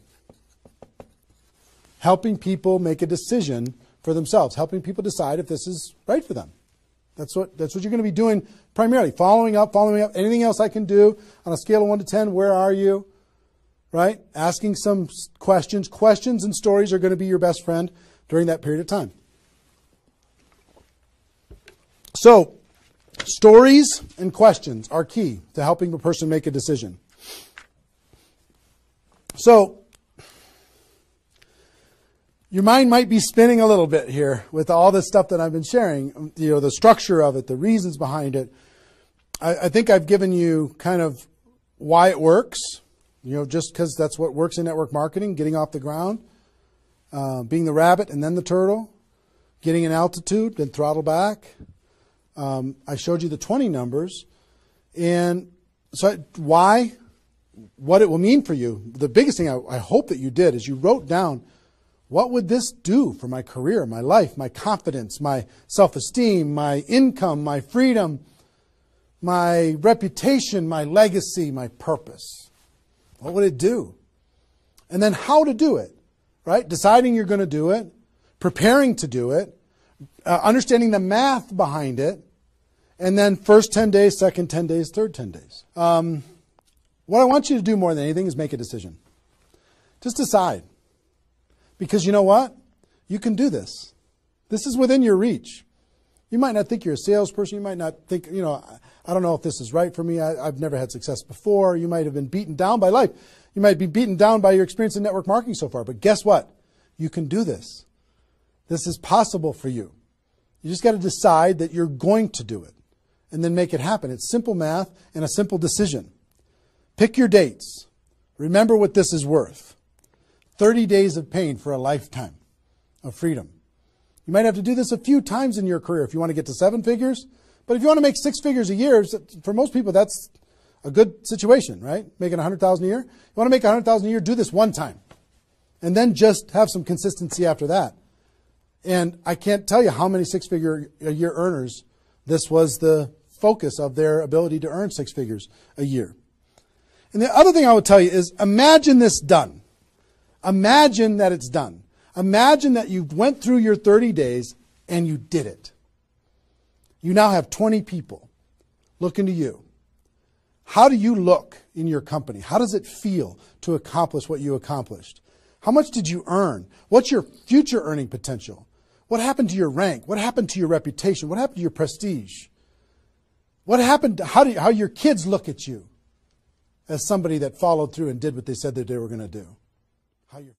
Helping people make a decision for themselves, helping people decide if this is right for them. That's what you're going to be doing primarily. Following up. Anything else I can do on a scale of 1 to 10, where are you? Right? Asking some questions. Questions and stories are going to be your best friend during that period of time. So, stories and questions are key to helping the person make a decision. So, your mind might be spinning a little bit here with all this stuff that I've been sharing, the structure of it, the reasons behind it. I think I've given you kind of why it works, just because that's what works in network marketing, getting off the ground. being the rabbit and then the turtle, getting an altitude, then throttle back. I showed you the 20 numbers. And so why? What it will mean for you. The biggest thing I hope that you did is you wrote down, what would this do for my career, my life, my confidence, my self-esteem, my income, my freedom, my reputation, my legacy, my purpose? What would it do? And then how to do it, right? Deciding you're going to do it, preparing to do it, understanding the math behind it, and then first 10 days, second 10 days, third 10 days. What I want you to do more than anything is make a decision. Just decide. Because you know what? You can do this. This is within your reach. You might not think you're a salesperson. You might not think, I don't know if this is right for me. I've never had success before. You might have been beaten down by life. You might be beaten down by your experience in network marketing so far. But guess what? You can do this. This is possible for you. You just got to decide that you're going to do it and then make it happen. It's simple math and a simple decision. Pick your dates. Remember what this is worth. 30 days of pain for a lifetime of freedom. You might have to do this a few times in your career if you want to get to 7 figures. But if you want to make 6 figures a year, for most people, that's a good situation, right? Making $100,000 a year. You want to make $100,000 a year, do this one time. And then just have some consistency after that. And I can't tell you how many 6-figure a year earners this was the focus of their ability to earn 6 figures a year. And the other thing I would tell you is imagine this done. Imagine that it's done. Imagine that you went through your 30 days and you did it. You now have 20 people looking to you. How do you look in your company? How does it feel to accomplish what you accomplished? How much did you earn? What's your future earning potential? What happened to your rank? What happened to your reputation? What happened to your prestige? What happened? How your kids look at you as somebody that followed through and did what they said that they were going to do? How you